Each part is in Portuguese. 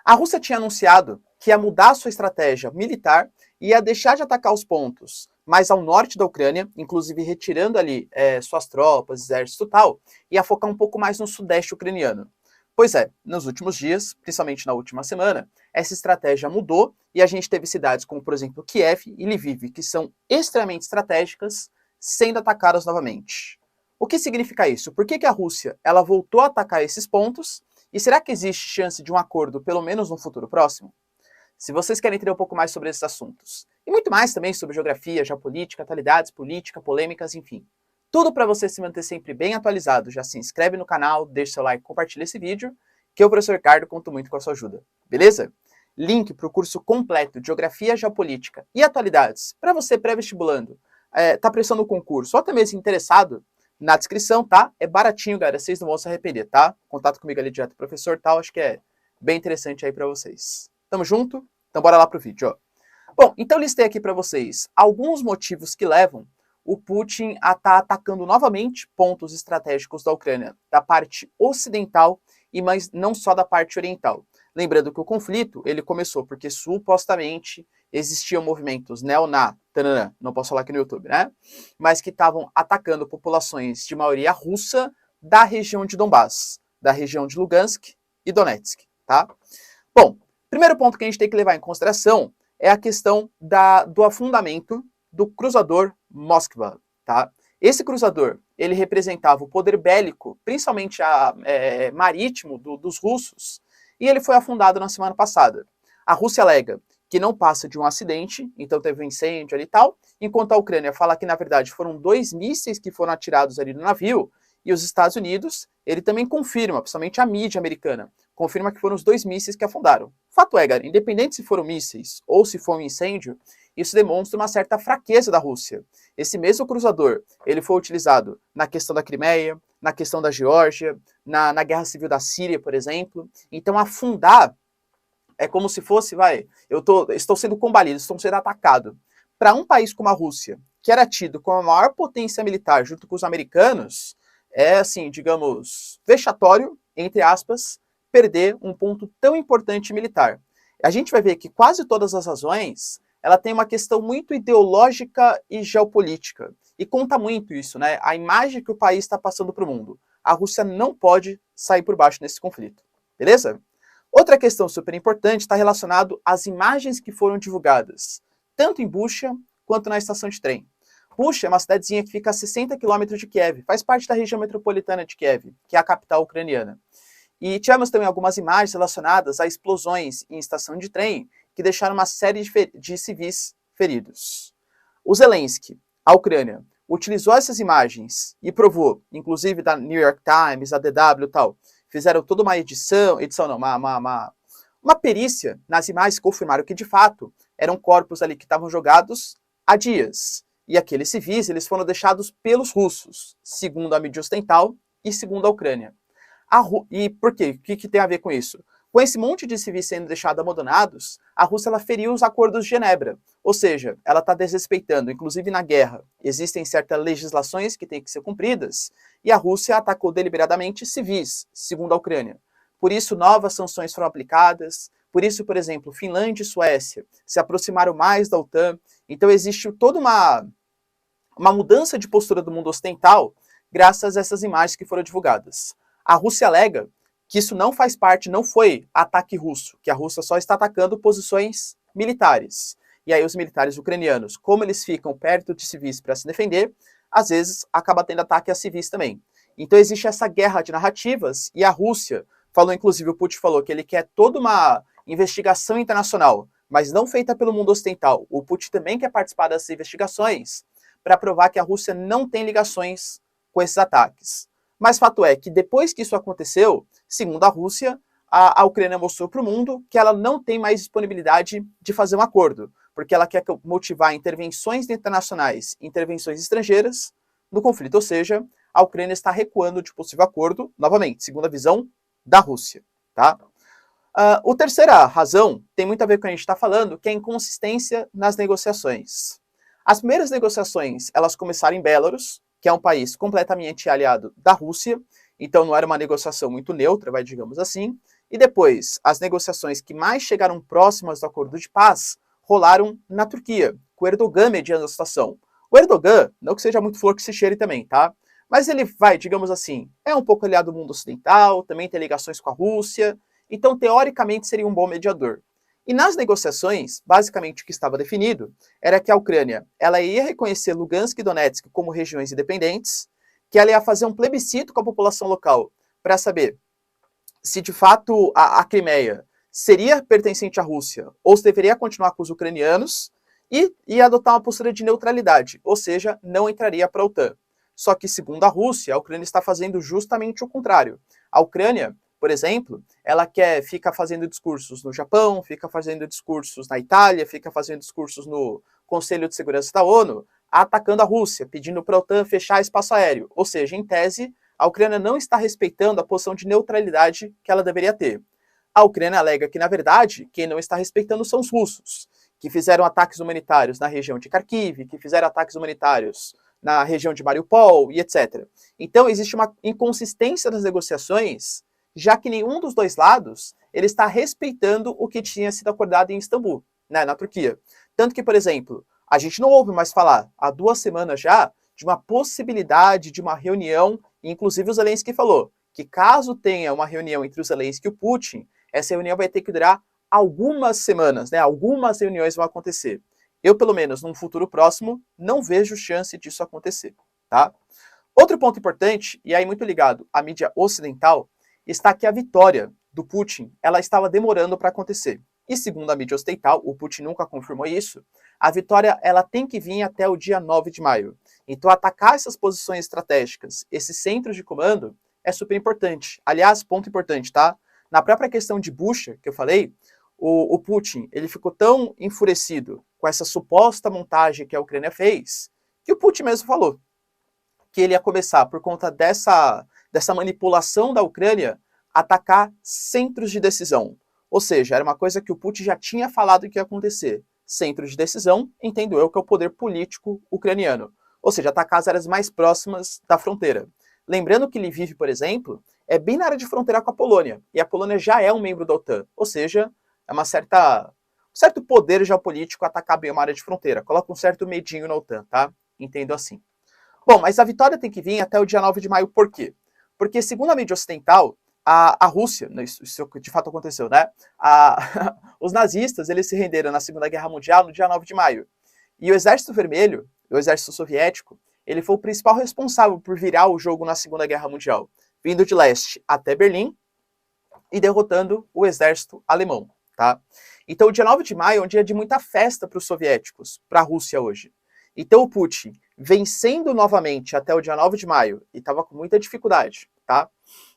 A Rússia tinha anunciado que ia mudar sua estratégia militar e ia deixar de atacar os pontos mais ao norte da Ucrânia, inclusive retirando ali suas tropas, exército e tal, e ia focar um pouco mais no sudeste ucraniano. Pois é, nos últimos dias, principalmente na última semana, essa estratégia mudou e a gente teve cidades como, por exemplo, Kiev e Lviv, que são extremamente estratégicas, sendo atacadas novamente. O que significa isso? Por que a Rússia ela voltou a atacar esses pontos? E será que existe chance de um acordo, pelo menos no futuro próximo? Se vocês querem entender um pouco mais sobre esses assuntos, e muito mais também sobre geografia, geopolítica, atualidades, política, polêmicas, enfim, tudo para você se manter sempre bem atualizado, já se inscreve no canal, deixa seu like, compartilha esse vídeo, que eu, professor Ricardo, conto muito com a sua ajuda, beleza? Link para o curso completo de Geografia, Geopolítica e Atualidades, para você pré-vestibulando, tá prestando o concurso, ou até mesmo interessado, na descrição, tá? É baratinho, galera, vocês não vão se arrepender, tá? Contato comigo ali direto, professor, tal, acho que é bem interessante aí para vocês. Tamo junto? Então bora lá pro vídeo, ó. Bom, então listei aqui para vocês alguns motivos que levam o Putin a estar atacando novamente pontos estratégicos da Ucrânia, da parte ocidental e mas não só da parte oriental. Lembrando que o conflito, ele começou porque supostamente existiam movimentos não posso falar aqui no YouTube, né? Mas que estavam atacando populações de maioria russa da região de Donbás, da região de Lugansk e Donetsk, tá? Bom, primeiro ponto que a gente tem que levar em consideração é a questão do afundamento do cruzador Moskva, tá? Esse cruzador, ele representava o poder bélico, principalmente marítimo dos russos, e ele foi afundado na semana passada. A Rússia alega que não passa de um acidente, então teve um incêndio ali e tal, enquanto a Ucrânia fala que, na verdade, foram 2 mísseis que foram atirados ali no navio, e os Estados Unidos, ele também confirma, principalmente a mídia americana, confirma que foram os 2 mísseis que afundaram. Fato é, galera, independente se foram mísseis ou se foi um incêndio, isso demonstra uma certa fraqueza da Rússia. Esse mesmo cruzador, ele foi utilizado na questão da Crimeia, na questão da Geórgia, na guerra civil da Síria, por exemplo. Então, afundar é como se fosse, estou sendo combalido, estou sendo atacado. Para um país como a Rússia, que era tido como a maior potência militar junto com os americanos, é assim, digamos, vexatório, entre aspas, perder um ponto tão importante militar. A gente vai ver que quase todas as razões, ela tem uma questão muito ideológica e geopolítica. E conta muito isso, né? A imagem que o país está passando para o mundo. A Rússia não pode sair por baixo nesse conflito. Beleza? Outra questão super importante está relacionada às imagens que foram divulgadas, tanto em Bucha quanto na estação de trem. Bucha é uma cidadezinha que fica a 60 quilômetros de Kiev, faz parte da região metropolitana de Kiev, que é a capital ucraniana. E tivemos também algumas imagens relacionadas a explosões em estação de trem que deixaram uma série de civis feridos. O Zelensky, a Ucrânia, utilizou essas imagens e provou, inclusive da New York Times, a DW e tal, fizeram toda uma uma perícia nas imagens, confirmaram que de fato eram corpos ali que estavam jogados há dias. E aqueles civis, eles foram deixados pelos russos, segundo a mídia ocidental e segundo a Ucrânia. E por quê? O que tem a ver com isso? Com esse monte de civis sendo deixados abandonados, a Rússia ela feriu os acordos de Genebra. Ou seja, ela está desrespeitando, inclusive na guerra, existem certas legislações que têm que ser cumpridas, e a Rússia atacou deliberadamente civis, segundo a Ucrânia. Por isso, novas sanções foram aplicadas, por isso, por exemplo, Finlândia e Suécia se aproximaram mais da OTAN. Então existe toda uma mudança de postura do mundo ocidental graças a essas imagens que foram divulgadas. A Rússia alega que isso não faz parte, não foi ataque russo, que a Rússia só está atacando posições militares. E aí os militares ucranianos, como eles ficam perto de civis para se defender, às vezes acaba tendo ataque a civis também. Então existe essa guerra de narrativas e a Rússia falou, inclusive o Putin falou que ele quer toda uma investigação internacional, mas não feita pelo mundo ocidental. O Putin também quer participar dessas investigações para provar que a Rússia não tem ligações com esses ataques. Mas fato é que depois que isso aconteceu, segundo a Rússia, a Ucrânia mostrou para o mundo que ela não tem mais disponibilidade de fazer um acordo, porque ela quer motivar intervenções internacionais, intervenções estrangeiras no conflito. Ou seja, a Ucrânia está recuando de possível acordo, novamente, segundo a visão da Rússia. Tá? A terceira razão tem muito a ver com o que a gente está falando, que é a inconsistência nas negociações. As primeiras negociações, elas começaram em Belarus, que é um país completamente aliado da Rússia, então não era uma negociação muito neutra, digamos assim, E depois, as negociações que mais chegaram próximas do acordo de paz rolaram na Turquia, com o Erdogan mediando a situação. O Erdogan, não que seja muito flor que se cheire também, tá? Mas ele vai, digamos assim, é um pouco aliado do mundo ocidental, também tem ligações com a Rússia, então teoricamente seria um bom mediador. E nas negociações, basicamente o que estava definido era que a Ucrânia ela ia reconhecer Lugansk e Donetsk como regiões independentes, que ela ia fazer um plebiscito com a população local para saber se de fato a Crimeia seria pertencente à Rússia ou se deveria continuar com os ucranianos e ia adotar uma postura de neutralidade, ou seja, não entraria para a OTAN. Só que, segundo a Rússia, a Ucrânia está fazendo justamente o contrário. A Ucrânia, por exemplo, ela fica fazendo discursos no Japão, fica fazendo discursos na Itália, fica fazendo discursos no Conselho de Segurança da ONU, atacando a Rússia, pedindo para a OTAN fechar espaço aéreo. Ou seja, em tese, a Ucrânia não está respeitando a posição de neutralidade que ela deveria ter. A Ucrânia alega que, na verdade, quem não está respeitando são os russos, que fizeram ataques humanitários na região de Kharkiv, que fizeram ataques humanitários na região de Mariupol e etc. Então, existe uma inconsistência nas negociações, já que nenhum dos dois lados ele está respeitando o que tinha sido acordado em Istambul, né, na Turquia. Tanto que, por exemplo, a gente não ouve mais falar, há 2 semanas já, de uma possibilidade de uma reunião, e inclusive o Zelensky falou que caso tenha uma reunião entre o Zelensky e o Putin, essa reunião vai ter que durar algumas semanas, né? Algumas reuniões vão acontecer. Eu, pelo menos, num futuro próximo, não vejo chance disso acontecer, tá? Outro ponto importante, e aí muito ligado à mídia ocidental, está que a vitória do Putin, ela estava demorando para acontecer. E segundo a mídia ocidental, o Putin nunca confirmou isso, a vitória ela tem que vir até o dia 9 de maio. Então atacar essas posições estratégicas, esses centros de comando, é super importante. Aliás, ponto importante, tá? Na própria questão de Bucha, que eu falei, o Putin ele ficou tão enfurecido com essa suposta montagem que a Ucrânia fez, que o Putin mesmo falou que ele ia começar, por conta dessa manipulação da Ucrânia, atacar centros de decisão. Ou seja, era uma coisa que o Putin já tinha falado que ia acontecer. Centro de decisão, entendo eu, que é o poder político ucraniano. Ou seja, atacar as áreas mais próximas da fronteira. Lembrando que Lviv, por exemplo, é bem na área de fronteira com a Polônia. E a Polônia já é um membro da OTAN. Ou seja, é um certo poder geopolítico atacar bem uma área de fronteira. Coloca um certo medinho na OTAN, tá? Entendo assim. Bom, mas a vitória tem que vir até o dia 9 de maio, por quê? Porque, segundo a mídia ocidental, a Rússia, isso de fato aconteceu, né? Os nazistas, eles se renderam na Segunda Guerra Mundial no dia 9 de maio. E o Exército Vermelho, o Exército Soviético, ele foi o principal responsável por virar o jogo na Segunda Guerra Mundial, vindo de leste até Berlim e derrotando o exército alemão, tá? Então, o dia 9 de maio é um dia de muita festa para os soviéticos, para a Rússia hoje. Então, o Putin, vencendo novamente até o dia 9 de maio, e estava com muita dificuldade, tá?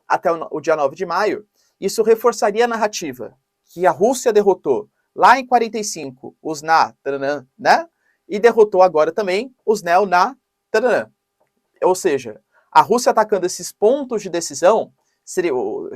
Até o dia 9 de maio, isso reforçaria a narrativa que a Rússia derrotou lá em 45 os né? E derrotou agora também os neo-na, ou seja, a Rússia atacando esses pontos de decisão,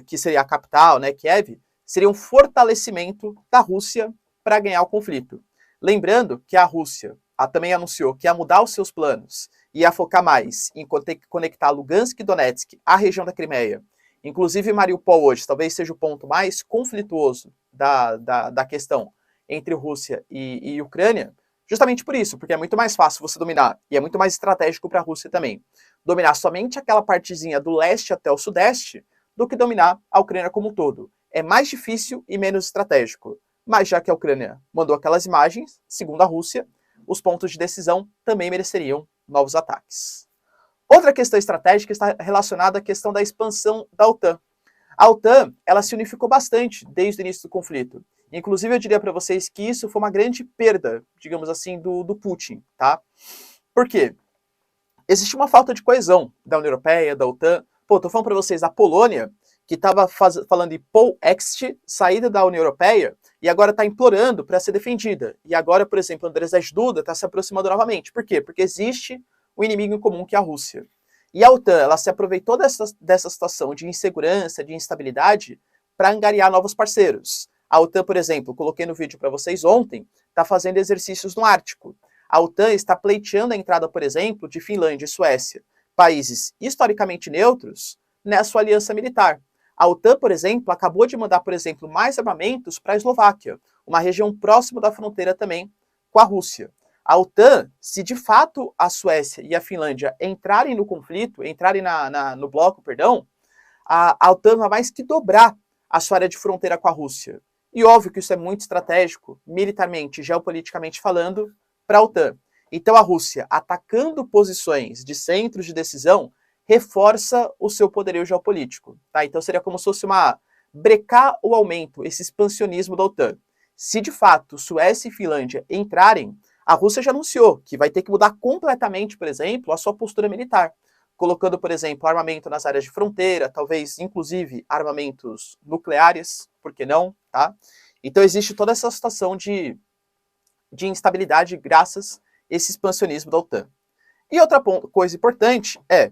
que seria a capital, né, Kiev, seria um fortalecimento da Rússia para ganhar o conflito. Lembrando que a Rússia também anunciou que ia mudar os seus planos, ia focar mais em conectar Lugansk e Donetsk à região da Crimeia. Inclusive Mariupol hoje talvez seja o ponto mais conflituoso da questão entre Rússia e Ucrânia, justamente por isso, porque é muito mais fácil você dominar, e é muito mais estratégico para a Rússia também, dominar somente aquela partezinha do leste até o sudeste, do que dominar a Ucrânia como um todo. É mais difícil e menos estratégico. Mas já que a Ucrânia mandou aquelas imagens, segundo a Rússia, os pontos de decisão também mereceriam novos ataques. Outra questão estratégica está relacionada à questão da expansão da OTAN. A OTAN, ela se unificou bastante desde o início do conflito. Inclusive, eu diria para vocês que isso foi uma grande perda, digamos assim, do Putin, tá? Por quê? Existe uma falta de coesão da União Europeia, da OTAN. Pô, tô falando para vocês, a Polônia, que estava falando de Poll-Ext, saída da União Europeia, e agora está implorando para ser defendida. E agora, por exemplo, Andrzej Duda está se aproximando novamente. Por quê? Porque existe um inimigo em comum, que é a Rússia. E a OTAN, ela se aproveitou dessa situação de insegurança, de instabilidade, para angariar novos parceiros. A OTAN, por exemplo, coloquei no vídeo para vocês ontem, está fazendo exercícios no Ártico. A OTAN está pleiteando a entrada, por exemplo, de Finlândia e Suécia, países historicamente neutros, nessa aliança militar. A OTAN, por exemplo, acabou de mandar, por exemplo, mais armamentos para a Eslováquia, uma região próxima da fronteira também com a Rússia. A OTAN, se de fato a Suécia e a Finlândia entrarem no conflito, entrarem no bloco, perdão, a OTAN vai mais que dobrar a sua área de fronteira com a Rússia. E óbvio que isso é muito estratégico, militarmente, geopoliticamente falando, para a OTAN. Então a Rússia, atacando posições de centros de decisão, reforça o seu poderio geopolítico. Tá? Então seria como se fosse brecar o aumento, esse expansionismo da OTAN. Se de fato Suécia e Finlândia entrarem, a Rússia já anunciou que vai ter que mudar completamente, por exemplo, a sua postura militar, colocando, por exemplo, armamento nas áreas de fronteira, talvez, inclusive, armamentos nucleares, por que não, tá? Então existe toda essa situação de instabilidade graças a esse expansionismo da OTAN. E outra coisa importante é,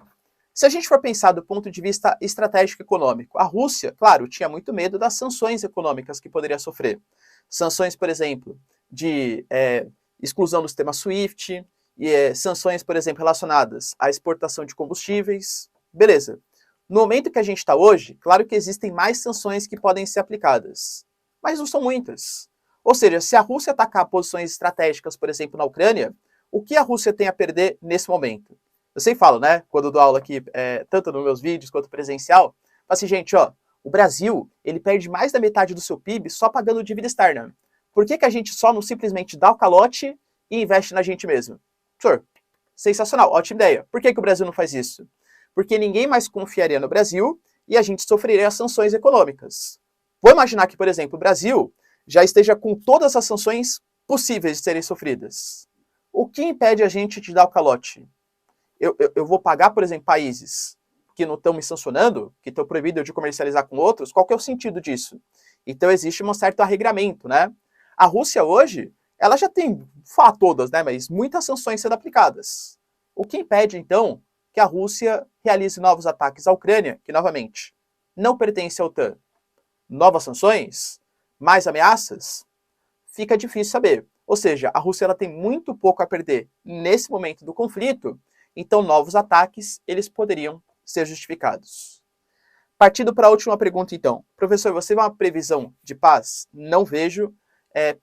se a gente for pensar do ponto de vista estratégico econômico, a Rússia, claro, tinha muito medo das sanções econômicas que poderia sofrer. Sanções, por exemplo, de exclusão do sistema SWIFT, e sanções, por exemplo, relacionadas à exportação de combustíveis. Beleza. No momento que a gente está hoje, claro que existem mais sanções que podem ser aplicadas, mas não são muitas. Ou seja, se a Rússia atacar posições estratégicas, por exemplo, na Ucrânia, o que a Rússia tem a perder nesse momento? Eu sempre falo, né, quando eu dou aula aqui, tanto nos meus vídeos quanto presencial, falo assim, gente, ó, o Brasil, ele perde mais da metade do seu PIB só pagando dívida externa. Por que a gente só não simplesmente dá o calote e investe na gente mesmo? Professor, sensacional, ótima ideia. Por que o Brasil não faz isso? Porque ninguém mais confiaria no Brasil e a gente sofreria as sanções econômicas. Vou imaginar que, por exemplo, o Brasil já esteja com todas as sanções possíveis de serem sofridas. O que impede a gente de dar o calote? Eu vou pagar, por exemplo, países que não estão me sancionando, que estão proibidos de comercializar com outros, qual que é o sentido disso? Então existe um certo arregramento, né? A Rússia hoje, ela já tem, falar todas, né, mas muitas sanções sendo aplicadas. O que impede, então, que a Rússia realize novos ataques à Ucrânia, que, novamente, não pertence à OTAN? Novas sanções? Mais ameaças? Fica difícil saber. Ou seja, a Rússia ela tem muito pouco a perder nesse momento do conflito, então novos ataques eles poderiam ser justificados. Partindo para a última pergunta, então. Professor, você vê uma previsão de paz? Não vejo,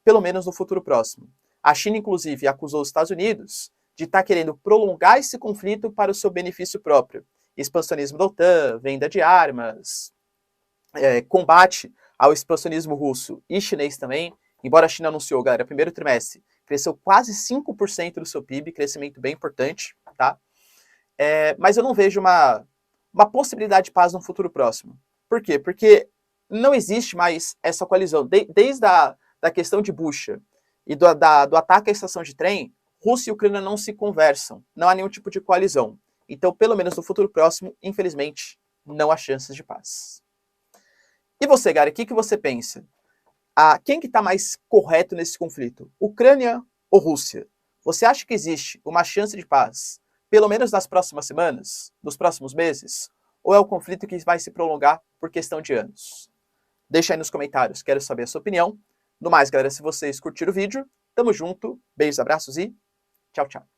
pelo menos no futuro próximo. A China, inclusive, acusou os Estados Unidos de estar querendo prolongar esse conflito para o seu benefício próprio. Expansionismo da OTAN, venda de armas, combate ao expansionismo russo e chinês também. Embora a China anunciou, galera, primeiro trimestre, cresceu quase 5% do seu PIB, crescimento bem importante, tá? Mas eu não vejo uma possibilidade de paz no futuro próximo. Por quê? Porque não existe mais essa coalizão. Desde da questão de Bucha e do ataque à estação de trem, Rússia e Ucrânia não se conversam. Não há nenhum tipo de coalizão. Então, pelo menos no futuro próximo, infelizmente, não há chances de paz. E você, Gary, o que você pensa? Quem que está mais correto nesse conflito? Ucrânia ou Rússia? Você acha que existe uma chance de paz, pelo menos nas próximas semanas, nos próximos meses? Ou é um conflito que vai se prolongar por questão de anos? Deixa aí nos comentários, quero saber a sua opinião. No mais, galera, se vocês curtiram o vídeo, tamo junto, beijos, abraços e tchau, tchau.